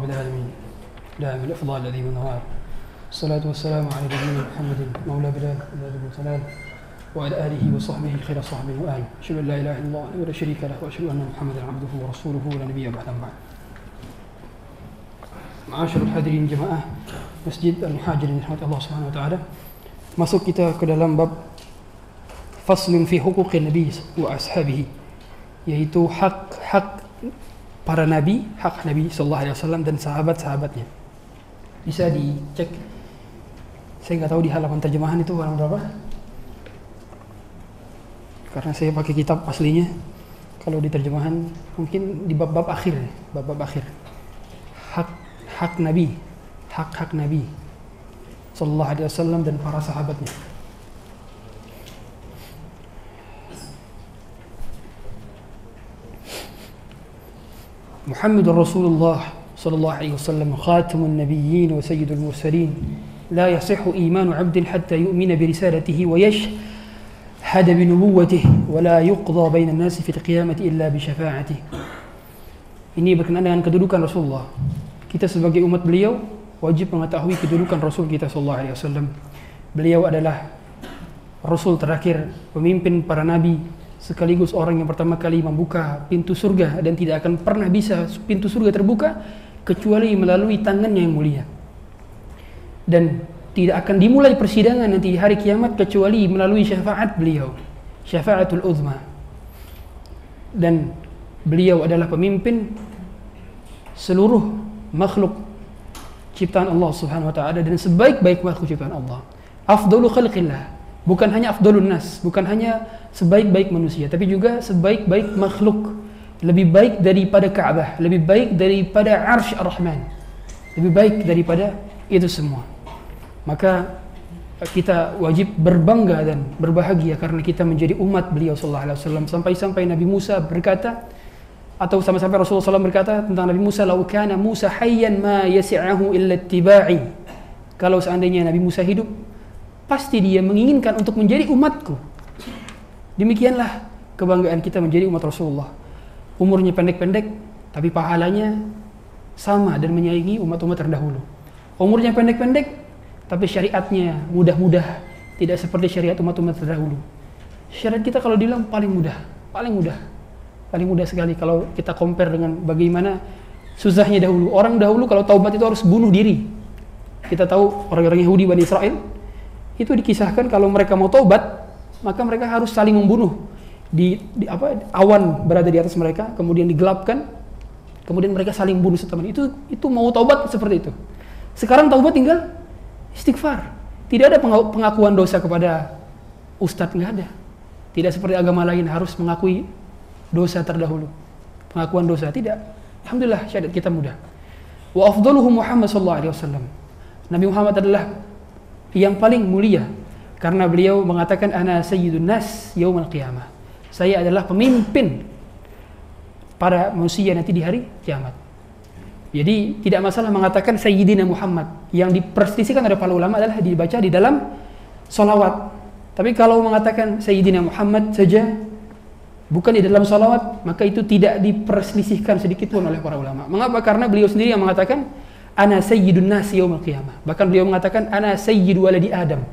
رب العالمين دائم الأفضل الذي والنوار الصلاة والسلام على نبينا محمد مولى بلاد وسلام وعلى آله وصحبه خير صحبه وآله أشهد أن لا إله إلا الله ولا شريك له وأشهد أن محمدا عبده ورسوله لا نبي بعد بعد. Ma'asyiral hadirin jemaah Masjid Al-Muhajirin rahmat Allah Subhanahu wa taala. Masuk kita ke dalam bab faslun fi huquqin nabi wa ashabihi, yaitu hak para nabi, hak Nabi sallallahu alaihi wasallam dan sahabat-sahabatnya. Bisa dicek. Saya nggak tahu di halaman terjemahan itu halaman berapa. Karena saya pakai kitab aslinya. Kalau di terjemahan mungkin di bab-bab akhir, bab-bab akhir. Hak Nabi, hak Nabi sallallahu alaihi wasallam dan para sahabatnya. Muhammadur Rasulullah sallallahu alaihi wasallam khatamun nabiyyin wa sayyidul mursalin. La yasihhu imanu 'abdin hatta yu'mina bi risalatihi wa yashhad bi nubuwwatihi wa la yuqda bainan nasi fil qiyamati illa bi syafa'atihi. Ini berkenaan dengan kedudukan Rasulullah. Kita sebagai umat beliau wajib mengetahui kedudukan Rasul kita sallallahu alaihi wasallam. Beliau adalah Rasul terakhir, pemimpin para nabi, sekaligus orang yang pertama kali membuka pintu surga, dan tidak akan pernah bisa pintu surga terbuka kecuali melalui tangannya yang mulia. Dan tidak akan dimulai persidangan nanti di hari kiamat kecuali melalui syafaat beliau, syafaatul uzma. Dan beliau adalah pemimpin seluruh makhluk ciptaan Allah Subhanahu wa taala dan sebaik-baik makhluk ciptaan Allah. Afdalu khalqillah, bukan hanya afdalun nas, bukan hanya sebaik-baik manusia, tapi juga sebaik-baik makhluk. Lebih baik daripada Ka'bah, lebih baik daripada Arsy Ar-Rahman, lebih baik daripada itu semua. Maka kita wajib berbangga dan berbahagia karena kita menjadi umat beliau sallallahu alaihi wasallam. Sampai-sampai Nabi Musa berkata, atau sampai-sampai Rasulullah SAW berkata tentang Nabi Musa, "Lau kana Musa hayyan ma yasi'ahu illa ittiba'i." Kalau seandainya Nabi Musa hidup, pasti dia menginginkan untuk menjadi umatku. Demikianlah kebanggaan kita menjadi umat Rasulullah. Umurnya pendek-pendek, tapi pahalanya sama dan menyaingi umat-umat terdahulu. Umurnya pendek-pendek, tapi syariatnya mudah-mudah, tidak seperti syariat umat-umat terdahulu. Syariat kita kalau dibilang paling mudah sekali kalau kita compare dengan bagaimana susahnya dahulu. Orang dahulu kalau taubat itu harus bunuh diri. Kita tahu orang-orang Yahudi Bani Israel itu dikisahkan kalau mereka mau taubat maka mereka harus saling membunuh. Awan berada di atas mereka, kemudian digelapkan, kemudian mereka saling bunuh satu sama lain. Itu mau taubat seperti itu. Sekarang taubat tinggal istighfar. Tidak ada pengakuan dosa kepada ustadz, nggak ada. Tidak seperti agama lain harus mengakui dosa terdahulu, pengakuan dosa, tidak. Alhamdulillah syariat kita mudah. Wa afdaluhu Muhammad sallallahu alaihi wasallam. Nabi Muhammad adalah yang paling mulia karena beliau mengatakan ana sayyidun nas yaumil qiyamah. Saya adalah pemimpin para manusia nanti di hari kiamat. Jadi tidak masalah mengatakan sayyidina Muhammad. Yang diperselisihkan oleh para ulama adalah dibaca di dalam salawat. Tapi kalau mengatakan sayyidina Muhammad saja bukan di dalam salawat, maka itu tidak diperselisihkan sedikit pun oleh para ulama. Mengapa? Karena beliau sendiri yang mengatakan ana sayyidun nasi yaumil qiyamah. Bahkan beliau mengatakan ana sayyidu waladi Adam.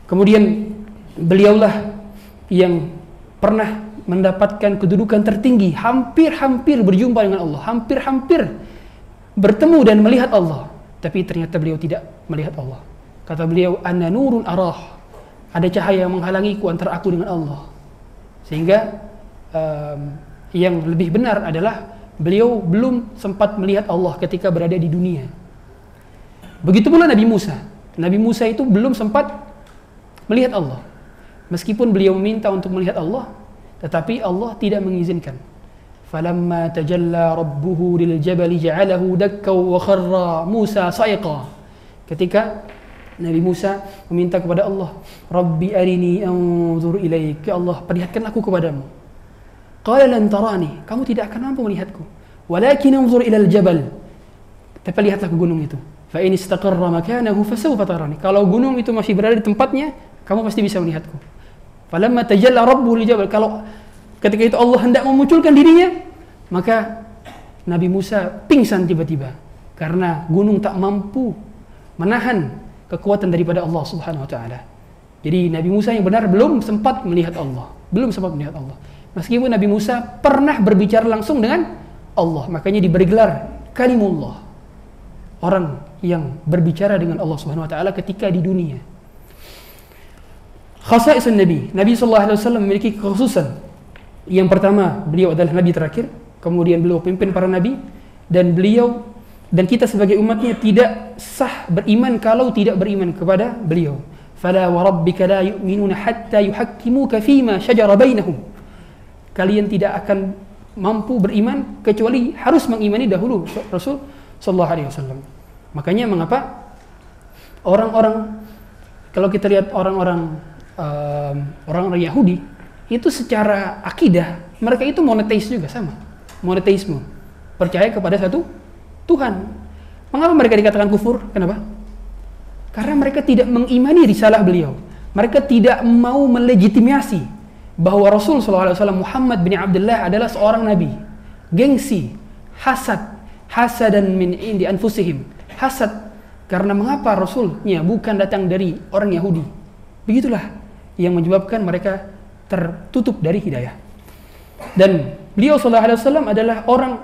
Kemudian beliaulah yang pernah mendapatkan kedudukan tertinggi, hampir-hampir berjumpa dengan Allah, hampir-hampir bertemu dan melihat Allah. Tapi ternyata beliau tidak melihat Allah. Kata beliau, ana nurun arah. Ada cahaya yang menghalangiku antara aku dengan Allah. Sehingga yang lebih benar adalah beliau belum sempat melihat Allah ketika berada di dunia. Begitu pula Nabi Musa. Nabi Musa itu belum sempat melihat Allah. Meskipun beliau meminta untuk melihat Allah, tetapi Allah tidak mengizinkan. Falamma tajalla rabbuhu lil jabali ja'alahu dakka wa kharra Musa sa'iqa. Ketika Nabi Musa meminta kepada Allah, Rabbi arini anzur ilaik, ya Allah perlihatkan aku kepadamu. Qala lan tarani, kamu tidak akan mampu melihatku. Walakin anzur ilal jabal, tapi lihatlah ke gunung itu. Fa in istaqarra makanahu fasawfa tarani. Kalau gunung itu masih berada di tempatnya, kamu pasti bisa melihatku. Falamma tajalla rabbuhu lil jabal, kalau ketika itu Allah hendak memunculkan dirinya, maka Nabi Musa pingsan tiba-tiba karena gunung tak mampu menahan kekuatan daripada Allah Subhanahu wa taala. Jadi Nabi Musa yang benar belum sempat melihat Allah, Meskipun Nabi Musa pernah berbicara langsung dengan Allah, makanya diberi gelar Kalimullah, orang yang berbicara dengan Allah Subhanahu wa taala ketika di dunia. Khasaisun Nabi sallallahu alaihi wasallam memiliki kekhususan. Yang pertama, beliau adalah nabi terakhir, kemudian beliau pimpin para nabi, dan kita sebagai umatnya tidak sah beriman kalau tidak beriman kepada beliau. Fala wa rabbika la yu'minuna hatta yuhakkimuka fima shajara bainahum. Kalian tidak akan mampu beriman kecuali harus mengimani dahulu Rasul sallallahu alaihi wasallam. Makanya mengapa orang-orang, kalau kita lihat orang-orang Yahudi itu secara akidah mereka itu monoteis juga, sama monoteisme, percaya kepada satu Tuhan. Mengapa mereka dikatakan kufur? Kenapa? Karena mereka tidak mengimani risalah beliau, mereka tidak mau melegitimasi bahwa Rasul SAW Muhammad bin Abdullah adalah seorang nabi. Gengsi, hasadan min indi anfusihim, hasad karena mengapa Rasulnya bukan datang dari orang Yahudi. Begitulah yang menyebabkan mereka tertutup dari hidayah. Dan beliau SAW adalah orang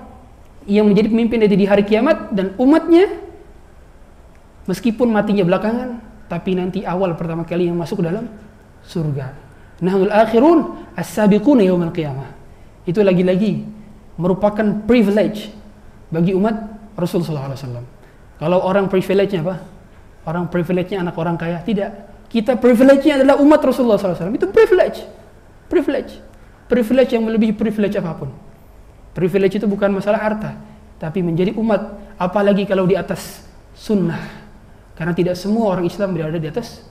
yang menjadi pemimpin di hari kiamat, dan umatnya meskipun matinya belakangan, tapi nanti awal pertama kali yang masuk ke dalam surga. Nahnul akhirun as-sabiquna yaumal qiyamah. Itu lagi-lagi merupakan privilege bagi umat Rasul sallallahu alaihi wasallam. Kalau orang privilege-nya apa? Orang privilege-nya anak orang kaya? Tidak. Kita privilege-nya adalah umat Rasulullah SAW. Itu privilege yang melebihi privilege apapun. Privilege itu bukan masalah harta, tapi menjadi umat, apalagi kalau di atas sunnah. Karena tidak semua orang Islam berada di atas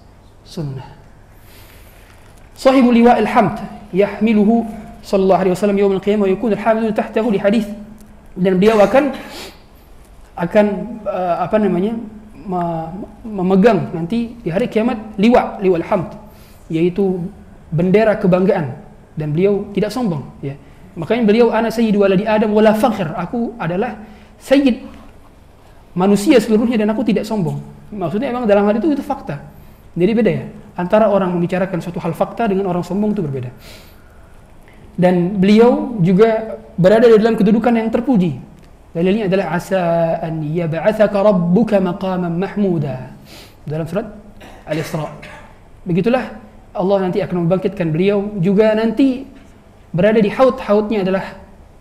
sunnah. Sahibul liwa'il hamd yahmiluhu sallallahu alaihi wasallam yaumil qiyamah wa yakunu al-hamilu tahtahu li hadis. Dan beliau akan memegang nanti di hari kiamat liwa'il hamd, yaitu bendera kebanggaan, dan beliau tidak sombong, ya. Makanya beliau ana sayyidu waladi Adam wala fakhr, aku adalah sayyid manusia seluruhnya dan aku tidak sombong. Maksudnya memang dalam hal itu fakta. Jadi beda ya, antara orang membicarakan suatu hal fakta dengan orang sombong itu berbeda. Dan beliau juga berada di dalam kedudukan yang terpuji. Dalilnya adalah asa an yab'atsaka rabbuka maqaman mahmuda dalam surat Al-Isra. Begitulah Allah nanti akan membangkitkan beliau, juga nanti berada di haud-haudnya adalah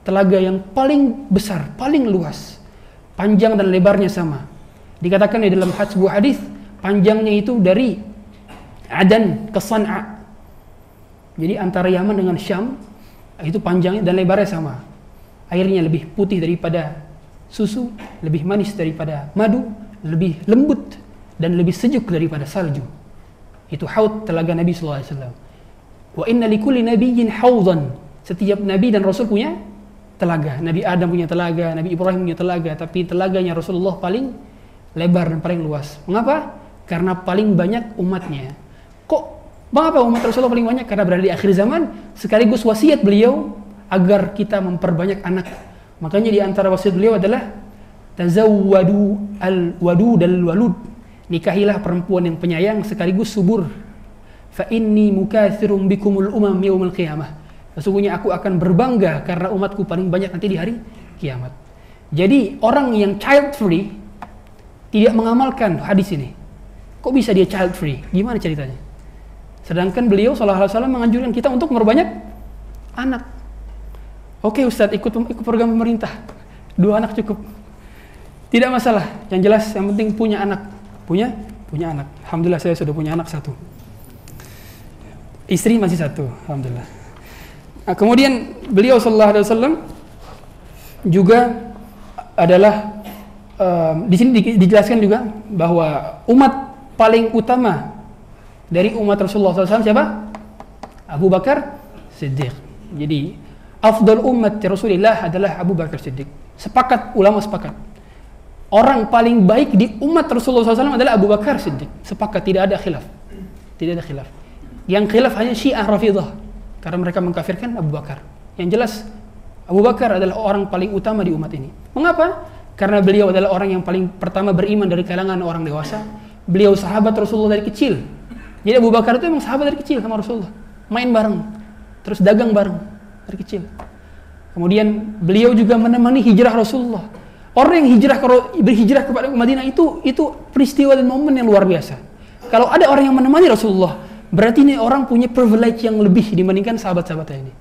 telaga yang paling besar, paling luas, panjang dan lebarnya sama. Dikatakan di dalam sebuah hadis, panjangnya itu dari Adan ke San'a. Jadi antara Yaman dengan Syam itu panjangnya dan lebarnya sama. Airnya lebih putih daripada susu, lebih manis daripada madu, lebih lembut dan lebih sejuk daripada salju. Itu haud telaga Nabi sallallahu alaihi wasallam. Wa inna likulli nabiyyin haudan. Setiap nabi dan rasul punya telaga. Nabi Adam punya telaga, Nabi Ibrahim punya telaga, tapi telaganya Rasulullah paling lebar dan paling luas. Mengapa? Karena paling banyak umatnya. Mengapa umat Rasulullah paling banyak? Karena berada di akhir zaman, sekaligus wasiat beliau agar kita memperbanyak anak. Makanya di antara wasiat beliau adalah tazawwadu al-wadud al-walud. Nikahilah perempuan yang penyayang sekaligus subur. Fa inni mukatsirum bikumul umam yaumil qiyamah. Sesungguhnya aku akan berbangga karena umatku paling banyak nanti di hari kiamat. Jadi orang yang child free tidak mengamalkan hadis ini. Kok bisa dia child free? Gimana ceritanya? Sedangkan beliau sallallahu alaihi wasallam menganjurkan kita untuk memperbanyak anak. Oke Ustadz, ikut program pemerintah, 2 anak cukup, tidak masalah. Yang jelas yang penting punya anak, punya anak. Alhamdulillah saya sudah punya anak 1, istri masih 1, alhamdulillah. Nah, kemudian beliau sallallahu alaihi wasallam juga adalah di sini dijelaskan juga bahwa umat paling utama dari umat Rasulullah SAW siapa? Abu Bakar Siddiq. Jadi afdal umat Rasulullah adalah Abu Bakar Siddiq. Sepakat, ulama sepakat. Orang paling baik di umat Rasulullah SAW adalah Abu Bakar Siddiq. Sepakat, tidak ada khilaf. Tidak ada khilaf. Yang khilaf hanya Syiah Rafidah, karena mereka mengkafirkan Abu Bakar. Yang jelas Abu Bakar adalah orang paling utama di umat ini. Mengapa? Karena beliau adalah orang yang paling pertama beriman dari kalangan orang dewasa. Beliau sahabat Rasulullah dari kecil. Jadi Abu Bakar itu memang sahabat dari kecil sama Rasulullah. Main bareng, terus dagang bareng dari kecil. Kemudian beliau juga menemani hijrah Rasulullah. Orang yang berhijrah kepada Madinah itu peristiwa dan momen yang luar biasa. Kalau ada orang yang menemani Rasulullah, berarti ini orang punya privilege yang lebih dibandingkan sahabat-sahabatnya ini.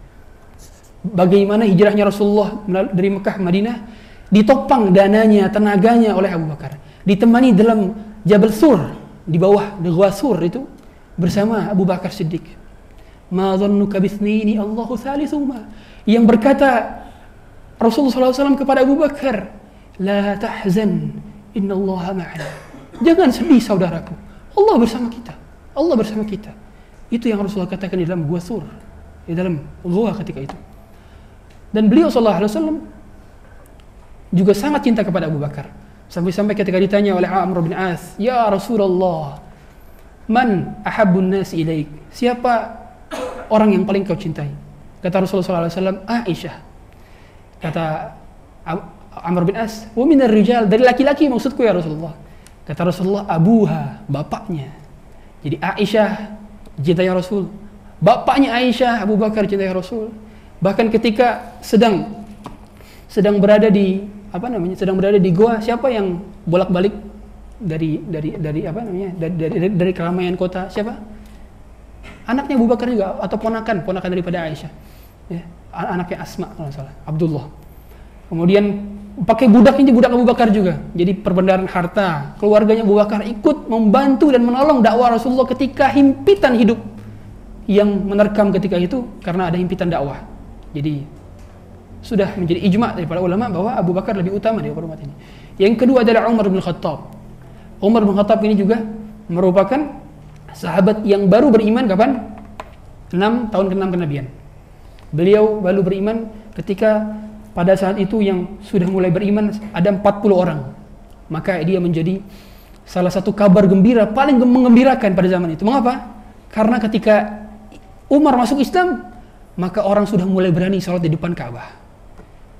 Bagaimana hijrahnya Rasulullah dari Mekah ke Madinah, ditopang dananya, tenaganya oleh Abu Bakar. Ditemani dalam Jabal Sur, di bawah Gua Sur itu, bersama Abu Bakar Siddiq. Ma dhannuka bithnaini Allahu thalithuhuma. Yang berkata Rasulullah SAW kepada Abu Bakar, la tahzan, innallaha ma'ana. Jangan sedih saudaraku, Allah bersama kita. Allah bersama kita. Itu yang Rasulullah katakan di dalam Gua Sur, di dalam gua ketika itu. Dan beliau SAW juga sangat cinta kepada Abu Bakar. Sampai-sampai ketika ditanya oleh Amr bin As, ya Rasulullah, man ahabbun nas ilaik? Siapa orang yang paling kau cintai? Kata Rasulullah SAW, Aisyah. Kata Amr bin As, wa minar rijal, dari laki-laki maksudku ya Rasulullah. Kata Rasulullah, abuha, bapaknya. Jadi Aisyah cintai Rasul, bapaknya Aisyah, Abu Bakar cintai Rasul. Bahkan ketika sedang berada di gua, siapa yang bolak-balik dari keramaian kota? Siapa? Anaknya Abu Bakar juga, atau ponakan daripada Aisyah. Ya, anaknya Asma kalau salah, Abdullah. Kemudian pakai budak Abu Bakar juga. Jadi perbendaharaan harta, keluarganya Abu Bakar ikut membantu dan menolong dakwah Rasulullah ketika himpitan hidup yang menerkam ketika itu karena ada himpitan dakwah. Jadi sudah menjadi ijma' daripada ulama bahwa Abu Bakar lebih utama daripada umat ini. Yang kedua adalah Umar bin Khattab. Umar bin Khattab ini juga merupakan sahabat yang baru beriman kapan? 6 tahun ke-6 kenabian. Beliau baru beriman ketika pada saat itu yang sudah mulai beriman ada 40 orang. Maka dia menjadi salah satu kabar gembira paling menggembirakan pada zaman itu. Mengapa? Karena ketika Umar masuk Islam, maka orang sudah mulai berani salat di depan Ka'bah.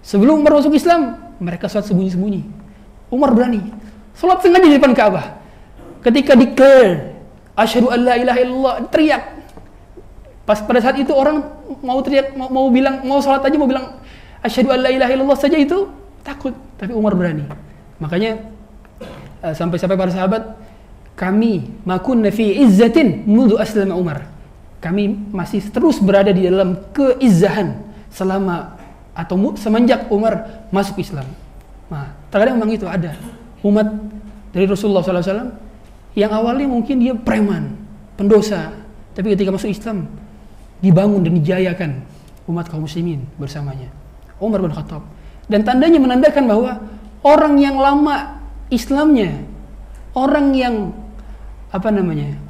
Sebelum Umar masuk Islam, mereka salat sembunyi-sembunyi. Umar berani salat sengaja di depan Ka'bah. Ketika declare asyhadu an la ilaha illallah, teriak. Pas pada saat itu orang mau teriak, mau bilang, mau salat aja mau bilang asyhadu an la ilaha illallah saja itu takut, tapi Umar berani. Makanya sampai-sampai para sahabat, kami makunna fi izzatin mundu aslama Umar. Kami masih terus berada di dalam keizzahan selama atau semenjak Umar masuk Islam. Nah, terkadang memang itu ada umat dari Rasulullah SAW yang awalnya mungkin dia preman, pendosa, tapi ketika masuk Islam dibangun dan dijayakan umat kaum muslimin bersamanya. Umar bin Khattab. Dan tandanya menandakan bahwa orang yang lama Islamnya, orang yang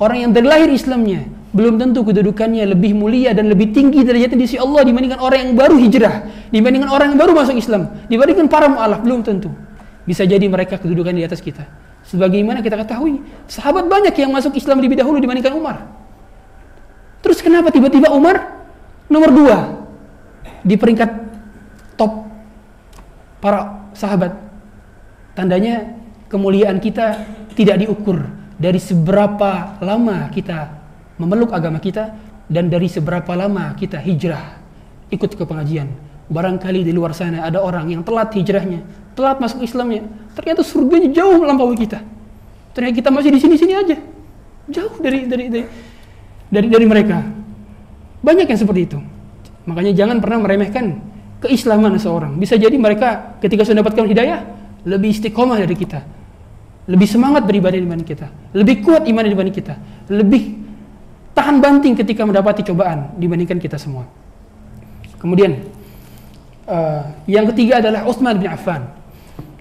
orang yang dari lahir Islamnya, belum tentu kedudukannya lebih mulia dan lebih tinggi derajatnya di sisi Allah dibandingkan orang yang baru hijrah, dibandingkan orang yang baru masuk Islam, dibandingkan para mu'alaf, belum tentu. Bisa jadi mereka kedudukan di atas kita. Sebagaimana kita ketahui, sahabat banyak yang masuk Islam lebih dahulu dibandingkan Umar. Terus kenapa tiba-tiba Umar nomor 2 di peringkat top para sahabat? Tandanya kemuliaan kita tidak diukur dari seberapa lama kita memeluk agama kita dan dari seberapa lama kita hijrah ikut ke pengajian. Barangkali di luar sana ada orang yang telat hijrahnya, telat masuk Islamnya, ternyata surganya jauh melampaui kita. Ternyata kita masih di sini-sini aja, jauh dari mereka. Banyak yang seperti itu. Makanya jangan pernah meremehkan keislaman seseorang. Bisa jadi mereka ketika sudah mendapatkan hidayah lebih istiqomah dari kita, lebih semangat beribadah dibanding kita, lebih kuat iman dibanding kita, lebih tahan banting ketika mendapati cobaan dibandingkan kita semua. Kemudian yang ketiga adalah Utsman bin Affan.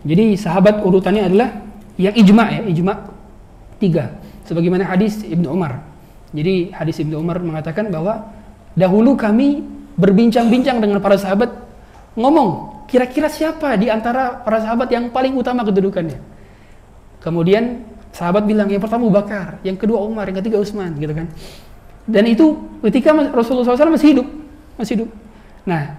Jadi sahabat urutannya adalah yang ijma' 3. Sebagaimana hadis Ibnu Umar. Jadi hadis Ibnu Umar mengatakan bahwa dahulu kami berbincang-bincang dengan para sahabat, ngomong kira-kira siapa di antara para sahabat yang paling utama kedudukannya. Kemudian sahabat bilang yang pertama Abu Bakar, yang kedua Umar, yang ketiga Utsman, gitu kan. Dan itu ketika Rasulullah SAW masih hidup. Nah,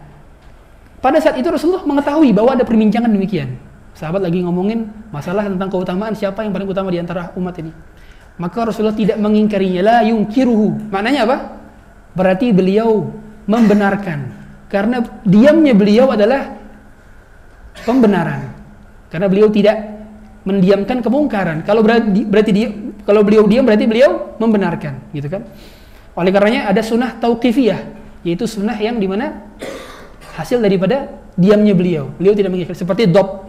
pada saat itu Rasulullah mengetahui bahwa ada perbincangan demikian. Sahabat lagi ngomongin masalah tentang keutamaan siapa yang paling utama di antara umat ini. Maka Rasulullah tidak mengingkarinya, la yungkiruhu. Maknanya apa? Berarti beliau membenarkan. Karena diamnya beliau adalah pembenaran. Karena beliau tidak mendiamkan kemungkaran. Kalau kalau beliau diam berarti beliau membenarkan, gitu kan? Oleh karenanya ada sunnah tauqifiyah, yaitu sunnah yang dimana hasil daripada diamnya beliau. Beliau tidak mengingkari. Seperti dop.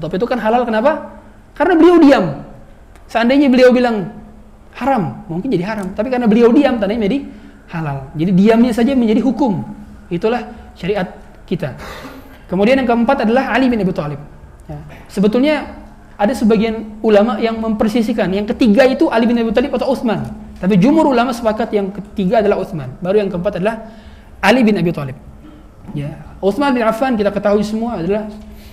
Dop itu kan halal, kenapa? Karena beliau diam. Seandainya beliau bilang haram, mungkin jadi haram. Tapi karena beliau diam, tandanya menjadi halal. Jadi diamnya saja menjadi hukum. Itulah syariat kita. Kemudian yang keempat adalah Ali bin Abi Thalib. Ya. Sebetulnya ada sebagian ulama yang mempersisikan yang ketiga itu Ali bin Abi Thalib atau Utsman. Tapi jumhur ulama sepakat yang ketiga adalah Utsman. Baru yang keempat adalah Ali bin Abi Thalib. Ya, Utsman bin Affan kita ketahui semua adalah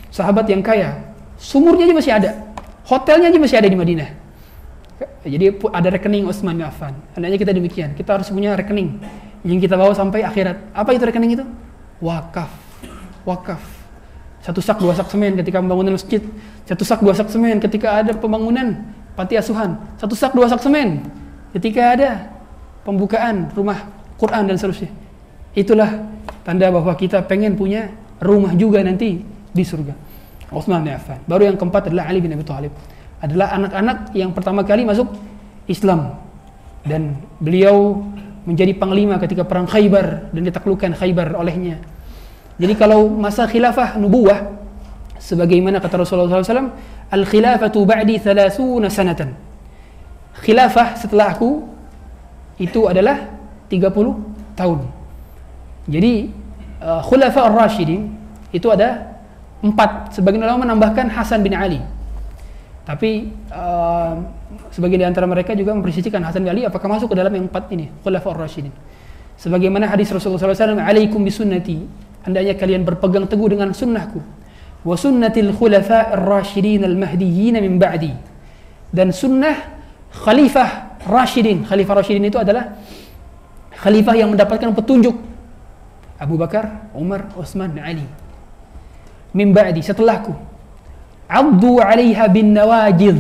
sahabat yang kaya. Sumurnya aja masih ada. Hotelnya aja masih ada di Madinah. Jadi ada rekening Utsman bin Affan. Hendaknya kita demikian. Kita harus punya rekening yang kita bawa sampai akhirat. Apa itu rekening itu? Wakaf. Wakaf. 1 sak 2 sak semen ketika pembangunan masjid. 1 sak 2 sak semen ketika ada pembangunan panti asuhan. 1 sak 2 sak semen ketika ada pembukaan rumah Quran dan seterusnya. Itulah tanda bahwa kita pengen punya rumah juga nanti di surga. Utsman bin Affan. Baru yang keempat adalah Ali bin Abi Thalib. Adalah anak-anak yang pertama kali masuk Islam. Dan beliau menjadi panglima ketika perang Khaybar dan ditaklukkan Khaybar olehnya. Jadi kalau masa khilafah nubuwah, sebagaimana kata Rasulullah SAW, al-khilafatu ba'di 30 sanatan. Khilafah setelah aku itu adalah 30 tahun. Jadi khulafa ar-rasyidin itu ada 4. Sebagian ulama menambahkan Hasan bin Ali. Tapi sebagian di antara mereka juga mempersisikan Hasan bin Ali apakah masuk ke dalam yang 4 ini, khulafa ar-rasyidin. Sebagaimana hadis Rasulullah SAW, alaikum bisunnati, hendaknya kalian berpegang teguh dengan sunnahku, wa sunnatil khulafa ar-rasyidin al-mahdiyyin min ba'di, dan sunnah khalifah rasyidin. Khalifah rasyidin itu adalah khalifah yang mendapatkan petunjuk, Abu Bakar, Umar, Utsman, dan Ali. Min ba'di, setelahku. Abdu 'alaiha bin nawajid,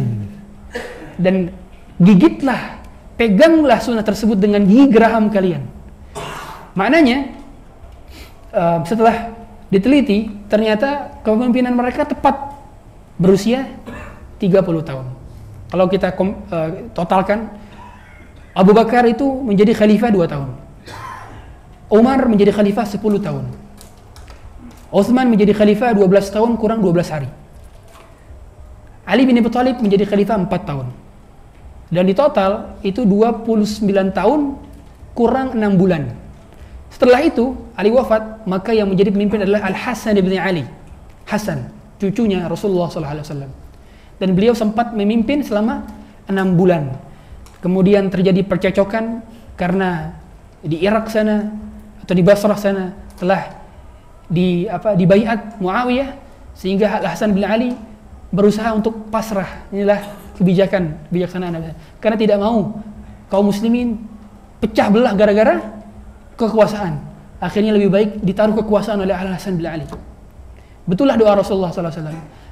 dan gigitlah, peganglah sunnah tersebut dengan gigi geraham kalian. Maknanya setelah diteliti ternyata kepemimpinan mereka tepat berusia 30 tahun. Kalau kita totalkan, Abu Bakar itu menjadi khalifah 2 tahun. Umar menjadi khalifah 10 tahun. Utsman menjadi khalifah 12 tahun kurang 12 hari. Ali bin Abi Thalib menjadi khalifah 4 tahun. Dan di total itu 29 tahun kurang 6 bulan. Setelah itu Ali wafat, maka yang menjadi pemimpin adalah Al-Hasan bin Ali. Hasan, cucunya Rasulullah SAW. Dan beliau sempat memimpin selama 6 bulan. Kemudian terjadi percecokan karena di Irak sana atau di Basrah sana telah di baiat Muawiyah, sehingga Al-Hasan bin Ali berusaha untuk pasrah. Inilah kebijaksanaan karena tidak mau kaum muslimin pecah belah gara-gara kekuasaan. Akhirnya lebih baik ditaruh kekuasaan oleh Al-Hasan bin Ali. Betullah doa Rasulullah SAW.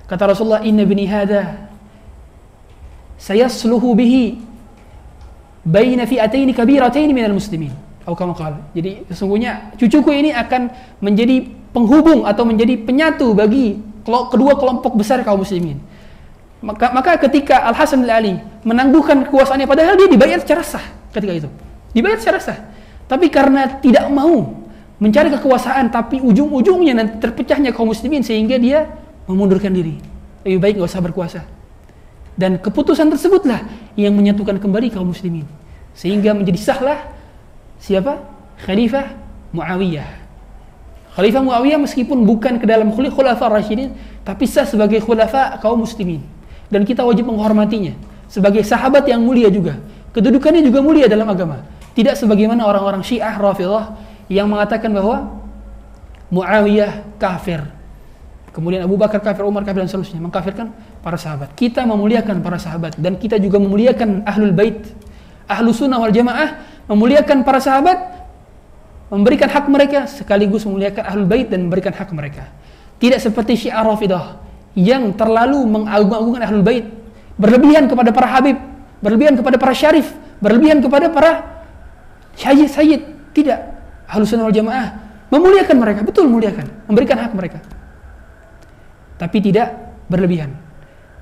Kata Rasulullah, inna bini hadha sayasluhu bihi baina fi'ataini kabirataini minal muslimin. Atau kama qala. Jadi sesungguhnya cucuku ini akan menjadi penghubung atau menjadi penyatu bagi kedua kelompok besar kaum muslimin. Maka ketika Al-Hasan bin Ali menangguhkan kekuasaannya, padahal dia dibayar secara sah ketika itu. Dibayar secara sah. Tapi karena tidak mau mencari kekuasaan, tapi ujung-ujungnya nanti terpecahnya kaum muslimin, sehingga dia memundurkan diri. Lebih baik nggak usah berkuasa. Dan keputusan tersebutlah yang menyatukan kembali kaum muslimin. Sehingga menjadi sahlah siapa? Khalifah Muawiyah. Khalifah Muawiyah meskipun bukan ke dalam khulafa rasyidin, tapi sah sebagai khulafa kaum muslimin. Dan kita wajib menghormatinya sebagai sahabat yang mulia juga. Kedudukannya juga mulia dalam agama. Tidak sebagaimana orang-orang Syiah Rafidhah yang mengatakan bahwa Muawiyah kafir, kemudian Abu Bakar kafir, Umar kafir, dan seterusnya, mengkafirkan para sahabat. Kita memuliakan para sahabat, dan kita juga memuliakan Ahlul Bait. Ahlu Sunnah wal Jamaah memuliakan para sahabat memberikan hak mereka sekaligus memuliakan ahlul bait dan memberikan hak mereka. Tidak seperti Syiah Rafidah yang terlalu mengagung-agungkan ahlul bait, berlebihan kepada para habib, berlebihan kepada para syarif, berlebihan kepada para sayyid. Tidak. Ahlussunnah wal Jamaah memuliakan mereka, betul memuliakan, memberikan hak mereka. Tapi tidak berlebihan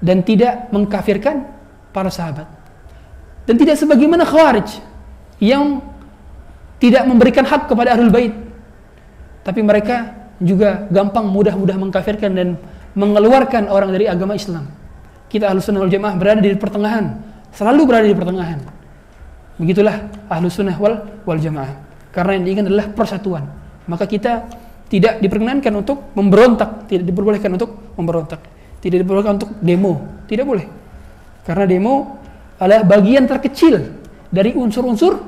dan tidak mengkafirkan para sahabat. Dan tidak sebagaimana Khawarij yang tidak memberikan hak kepada ahlul bait, tapi mereka juga gampang mudah mengkafirkan dan mengeluarkan orang dari agama Islam. Kita Ahlussunnah wal Jamaah berada di pertengahan, selalu berada di pertengahan. Begitulah Ahlussunnah wal Jamaah. Karena yang diinginkan adalah persatuan. Maka kita tidak diperkenankan untuk memberontak, tidak diperbolehkan untuk memberontak, tidak diperbolehkan untuk demo, tidak boleh. Karena demo adalah bagian terkecil dari unsur-unsur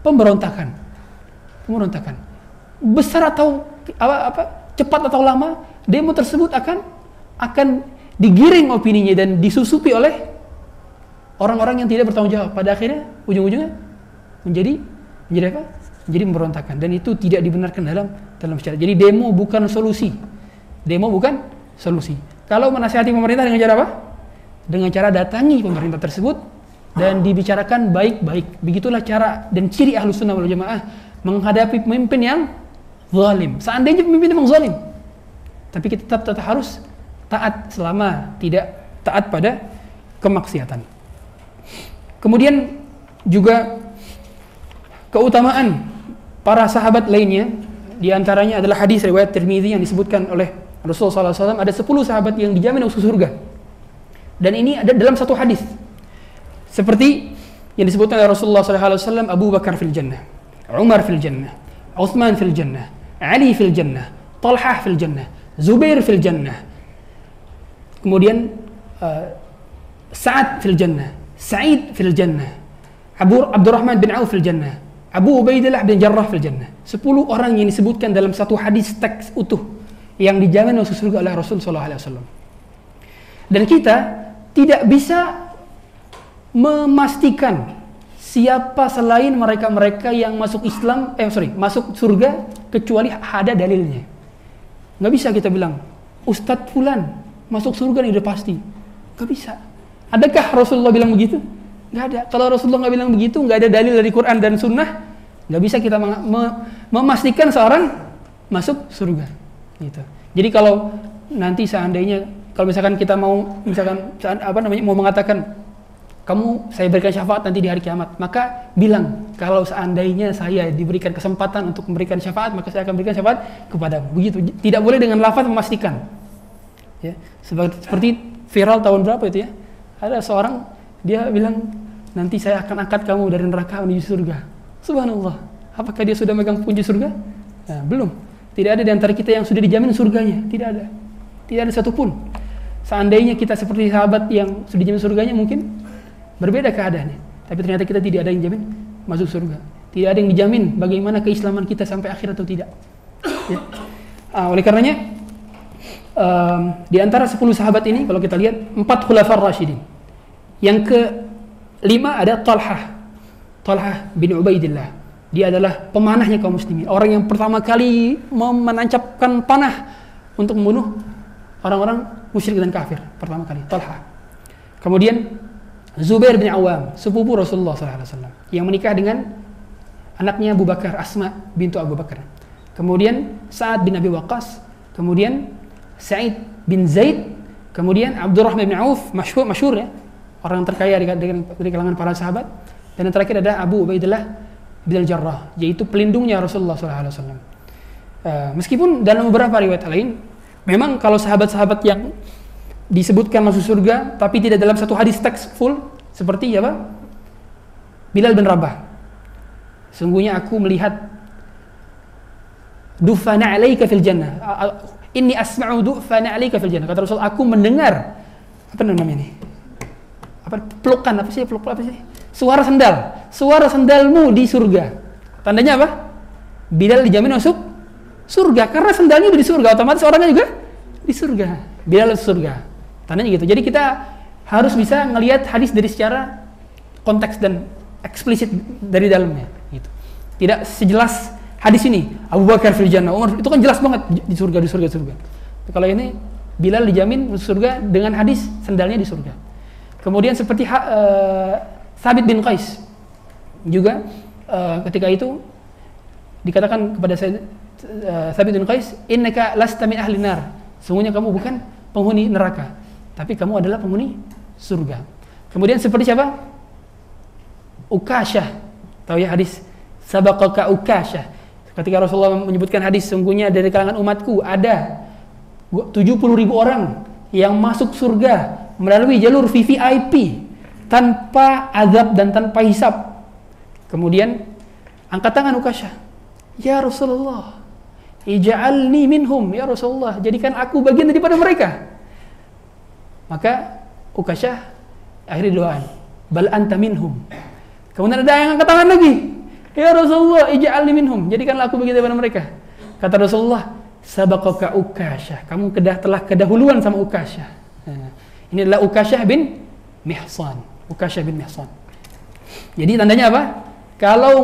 pemberontakan. Besar atau cepat atau lama, demo tersebut akan digiring opininya dan disusupi oleh orang-orang yang tidak bertanggung jawab. Pada akhirnya ujung-ujungnya menjadi apa? Menjadi memberontakan, dan itu tidak dibenarkan dalam syariat. Jadi demo bukan solusi. Kalau menasihati pemerintah dengan cara apa? Dengan cara datangi pemerintah tersebut dan dibicarakan baik-baik. Begitulah cara dan ciri Ahlussunnah wal Jamaah menghadapi pemimpin yang zalim. Seandainya pemimpin memang zalim, tapi kita tetap harus taat selama tidak taat pada kemaksiatan. Kemudian juga keutamaan para sahabat lainnya, di antaranya adalah hadis riwayat Tirmidzi yang disebutkan oleh Rasulullah SAW, ada 10 sahabat yang dijamin masuk surga. Dan ini ada dalam satu hadis. Seperti yang disebutkan oleh Rasulullah SAW, Abu Bakar fil jannah, Umar fil jannah, Utsman fil jannah, Ali fil jannah, Talhah fil jannah, Zubair fil jannah. Kemudian Sa'ad fil jannah, Sa'id fil jannah, Abdurrahman bin Auf fil jannah, Abu Ubaidah bin Jarrah fil jannah. 10 orang yang disebutkan dalam satu hadis teks utuh yang dijamin masuk surga oleh Rasul sallallahu alaihi wasallam. Dan kita tidak bisa memastikan siapa selain mereka-mereka yang masuk masuk surga kecuali ada dalilnya. Nggak bisa kita bilang Ustadz Fulan masuk surga ini udah pasti. Nggak bisa. Adakah Rasulullah bilang begitu? Nggak ada. Kalau Rasulullah nggak bilang begitu, nggak ada dalil dari Quran dan Sunnah, nggak bisa kita memastikan seorang masuk surga. Gitu. Jadi kalau nanti seandainya, kalau misalkan kita mau mengatakan saya berikan syafaat nanti di hari kiamat, maka bilang kalau seandainya saya diberikan kesempatan untuk memberikan syafaat, maka saya akan berikan syafaat kepadamu. Begitu. Tidak boleh dengan lafaz memastikan. Ya, seperti viral tahun berapa itu ya? Ada seorang dia bilang nanti saya akan angkat kamu dari neraka menuju surga. Subhanallah. Apakah dia sudah megang kunci surga? Nah, belum. Tidak ada di antara kita yang sudah dijamin surganya. Tidak ada. Tidak ada satupun. Seandainya kita seperti sahabat yang sudah dijamin surganya, mungkin berbeda keadaannya. Tapi ternyata kita tidak ada yang jamin masuk surga. Tidak ada yang dijamin bagaimana keislaman kita sampai akhir atau tidak. Ya. Oleh karenanya, di antara 10 sahabat ini, kalau kita lihat 4 khulafar rasyidin. Yang ke-5 ada Talhah bin Ubaidillah. Dia adalah pemanahnya kaum muslimin. Orang yang pertama kali menancapkan panah untuk membunuh orang-orang musyrik dan kafir. Pertama kali, Talhah. Kemudian Zubair bin Awam, sepupu Rasulullah SAW, yang menikah dengan anaknya Abu Bakar, Asma bintu Abu Bakar. Kemudian Sa'ad bin Abi Waqqas. Kemudian Sa'id bin Zaid. Kemudian Abdurrahman bin Auf, masyhur ya, orang terkaya dari kalangan para sahabat. Dan yang terakhir ada Abu Ubaidah bin Jarrah, yaitu pelindungnya Rasulullah SAW. Meskipun dalam beberapa riwayat lain, memang kalau sahabat-sahabat yang disebutkan masuk surga, tapi tidak dalam satu hadis teks full, seperti apa? Bilal bin Rabah. Sungguhnya aku melihat dufana alaika fil jannah. Inni asma'u dufana alaika fil jannah. Kata Rasul, aku mendengar apa namanya ini? Pelukan apa sih? Suara sendalmu di surga. Tandanya apa? Bilal dijamin masuk surga karena sendalnya udah di surga, otomatis orangnya juga di surga. Bilal di surga. Tandanya gitu. Jadi kita harus bisa ngelihat hadis dari secara konteks dan eksplisit dari dalamnya gitu. Tidak sejelas hadis ini Abu Bakar fil jannah, Umar, itu kan jelas banget di surga. Kalau ini Bilal dijamin masuk surga dengan hadis sendalnya di surga. Kemudian seperti Thabit bin Qais juga ketika itu dikatakan kepada Thabit bin Qais, innaka lasta min ahli nar, sungguhnya kamu bukan penghuni neraka, tapi kamu adalah penghuni surga. Kemudian seperti siapa? Ukasyah, tahu ya hadis sabaqaka Ukasyah, ketika Rasulullah menyebutkan hadis, sungguhnya dari kalangan umatku ada 70.000 orang yang masuk surga melalui jalur VVIP tanpa azab dan tanpa hisab. Kemudian angkat tangan Ukasyah, ya Rasulullah, ij'alni minhum, ya Rasulullah, jadikan aku bagian daripada mereka. Maka Ukasyah akhirnya doaan, bal anta minhum. Kemudian ada yang angkat tangan lagi, ya Rasulullah, ij'alni minhum, jadikanlah aku bagian daripada mereka. Kata Rasulullah, sabaqaka Ukasyah, kamu telah kedahuluan sama Ukasyah. Ini adalah Ukasyah bin Mihsan. Jadi tandanya apa? Kalau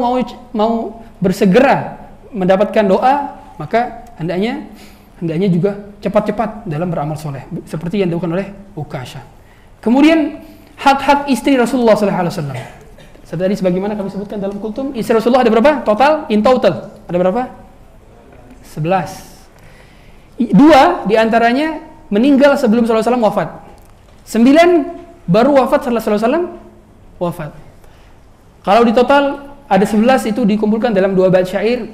mau bersegera mendapatkan doa, maka hendaknya juga cepat-cepat dalam beramal soleh, seperti yang dilakukan oleh Ukasyah. Kemudian hak-hak istri Rasulullah SAW. Tadi sebagaimana kami sebutkan dalam kultum, istri Rasulullah ada berapa? In total ada berapa? 11. 2 diantaranya meninggal sebelum Rasulullah SAW wafat. 9 baru wafat setelah Rasulullah SAW wafat. Kalau di total ada 11, itu dikumpulkan dalam 2 bait syair.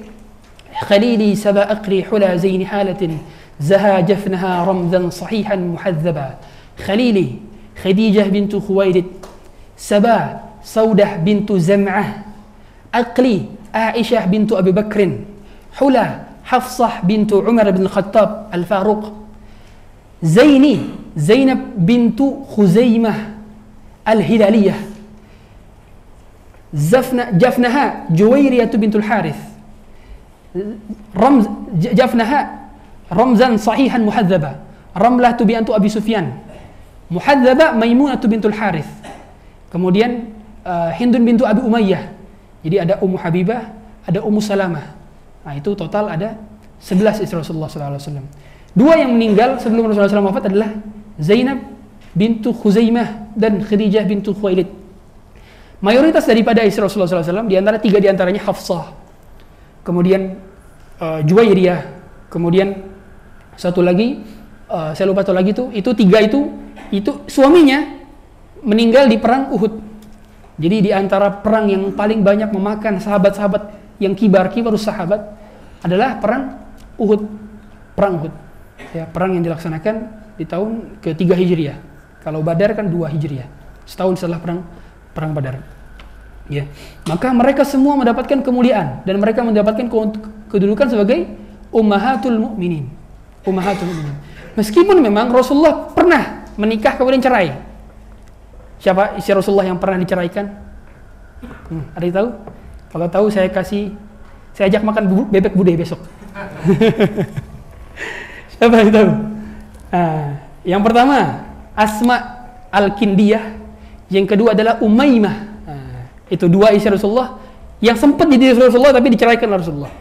Khalili saba aqri hula zaini halatin zaha jafnaha ramzan sahihan muhadzaba. Khalili Khadijah bintu Khuwailid, Sabah Saudah bintu Zam'ah, Aqli Aisyah bintu Abi Bakrin, Hula Hafsah bintu Umar bin Khattab Al-Faruq, Zaini Zainab bintu Khuzaimah Al-Hilaliyah, Jafnaha Juwairiyah bintul Harith, Jafnaha Ramzan sahihan muhadzaba, Ramlah bintu Abi Sufyan, Muhadzaba Maimunah bintul Harith. Kemudian Hindun bintu Abi Umayyah. Jadi ada Ummu Habibah, ada Ummu Salamah. Nah, itu total ada 11 istri Rasulullah SAW. 2 yang meninggal sebelum Rasulullah SAW wafat adalah Zainab bintu Khuzaimah dan Khadijah bintu Khuwailid. Mayoritas daripada istri Rasulullah SAW, di antara 3 diantaranya Hafsah, kemudian Juwairiyah, kemudian satu lagi saya lupa satu lagi itu 3 itu suaminya meninggal di perang Uhud. Jadi di antara perang yang paling banyak memakan sahabat-sahabat yang kibar sahabat adalah perang Uhud. Ya, perang yang dilaksanakan di tahun ke-3 Hijriah. Kalau Badar kan 2 Hijriah. Setahun setelah perang Badar. Ya. Maka mereka semua mendapatkan kemuliaan dan mereka mendapatkan kedudukan sebagai ummahatul mukminin. Meskipun memang Rasulullah pernah menikah kemudian cerai. Siapa istri Rasulullah yang pernah diceraikan? Ada yang tahu? Kalau tahu saya ajak makan bebek budai besok. Siapa yang tahu? Yang pertama Asma Al-Kindiyah, yang kedua adalah Umaymah. Itu 2 istri Rasulullah yang sempat jadi istri Rasulullah tapi diceraikan oleh Rasulullah.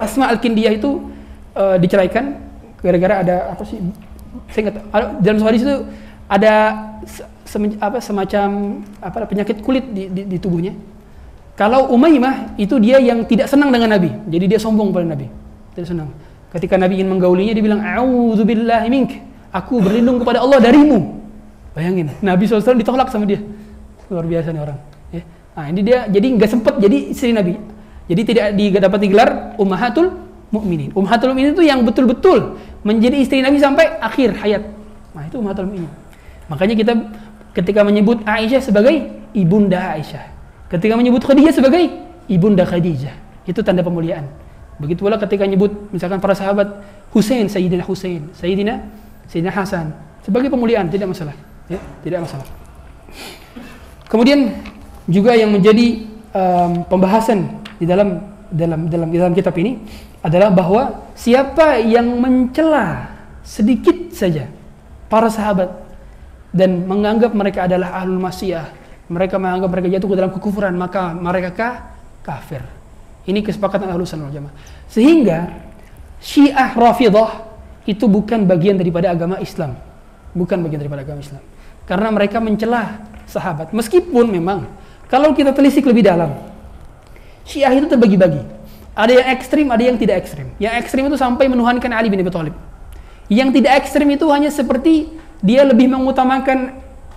Asma Al-Kindiyah itu diceraikan gara-gara ada apa sih? Saya ingat dalam hadis itu ada semacam penyakit kulit di tubuhnya. Kalau Umaymah itu dia yang tidak senang dengan Nabi, jadi dia sombong pada Nabi, tidak senang. Ketika Nabi ingin menggaulinya, dia bilang, "A'udzubillahi mink, aku berlindung kepada Allah darimu." Bayangin, Nabi SAW ditolak sama dia. Luar biasa nih orang. Ya. Nah, ini dia jadi nggak sempat jadi istri Nabi, jadi tidak dapat digelar Ummahatul Mukminin. Ummahatul Mukminin itu yang betul-betul menjadi istri Nabi sampai akhir hayat. Nah, itu Ummahatul Mukminin. Makanya kita ketika menyebut Aisyah sebagai ibunda Aisyah, ketika menyebut Khadijah sebagai ibunda Khadijah, itu tanda pemuliaan. Begitu pula ketika menyebut misalkan para sahabat Sayyidina Husain, Sayyidina Hasan sebagai pemuliaan, tidak masalah, ya, tidak masalah. Kemudian juga yang menjadi pembahasan di dalam kitab ini adalah bahwa siapa yang mencela sedikit saja para sahabat dan menganggap mereka adalah ahlul maksiyah, mereka menganggap mereka jatuh ke dalam kekufuran, maka mereka kafir. Ini kesepakatan Ahlussunnah wal Jamaah. Sehingga Syiah Rafidhah itu bukan bagian daripada agama Islam. Bukan bagian daripada agama Islam. Karena mereka mencela sahabat. Meskipun memang kalau kita telisik lebih dalam, Syiah itu terbagi-bagi. Ada yang ekstrim, ada yang tidak ekstrim. Yang ekstrim itu sampai menuhankan Ali bin Abi Thalib. Yang tidak ekstrim itu hanya seperti dia lebih mengutamakan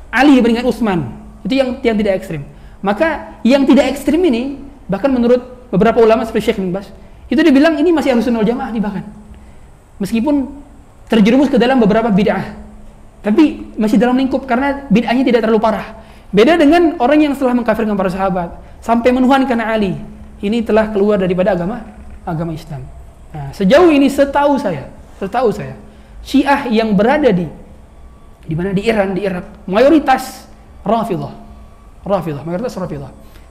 Ali dibandingkan Utsman. Itu yang tidak ekstrim. Maka yang tidak ekstrim ini, bahkan menurut beberapa ulama seperti Syekh bin Baz, itu dibilang ini masih Ahlussunnah wal Jamaah nih bahkan. Meskipun terjerumus ke dalam beberapa bid'ah, tapi masih dalam lingkup karena bid'ahnya tidak terlalu parah. Beda dengan orang yang setelah mengkafirkan para sahabat sampai menuhankan Ali, ini telah keluar daripada agama Islam. Nah, sejauh ini setahu saya, Syiah yang berada di mana, di Iran, di Irak, mayoritas Rafidhah.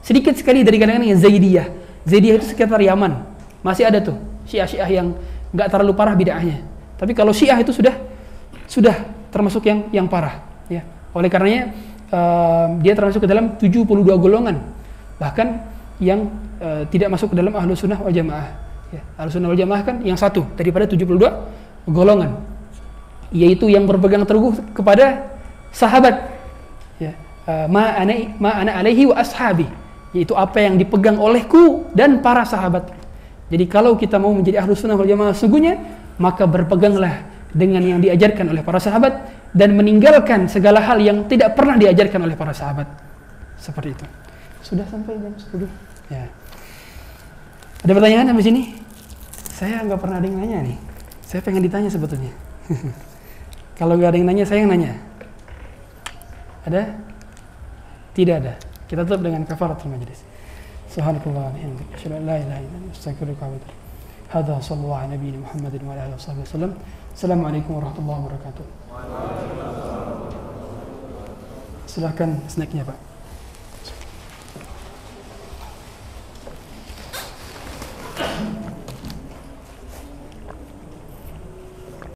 Sedikit sekali dari kalangan yang Zaidiyah. Zaidiyah itu sekitar Yaman. Masih ada tuh Syiah yang nggak terlalu parah bid'ahnya. Tapi kalau Syiah itu sudah termasuk yang parah, ya. Oleh karenanya dia termasuk ke dalam 72 golongan. Bahkan yang tidak masuk ke dalam Ahlussunnah wal Jamaah. Ya, Ahlussunnah wal Jamaah kan yang satu daripada 72 golongan, yaitu yang berpegang teguh kepada sahabat. Ya, ma ana alaihi wa ashabi, yaitu apa yang dipegang olehku dan para sahabat. Jadi kalau kita mau menjadi Ahlussunnah wal Jamaah sesungguhnya, maka berpeganglah dengan yang diajarkan oleh para sahabat dan meninggalkan segala hal yang tidak pernah diajarkan oleh para sahabat. Seperti itu. Sudah sampai jam 10. Ya. Ada pertanyaan sampai sini? Saya nggak pernah ada yang nanya nih. Saya pengen ditanya sebetulnya. Kalau nggak ada yang nanya, saya yang nanya. Ada? Tidak ada. Kita tutup dengan kafaratul majlis. Subhanakallah wa bihamdika, asyhadu an la ilaha illa anta, astaghfiruka wa atubu ilaik. Hadza sallallahu ala nabiyina Muhammadin wa ala alihi wasallam. Assalamualaikum warahmatullahi wabarakatuh. Silakan snacknya, Pak.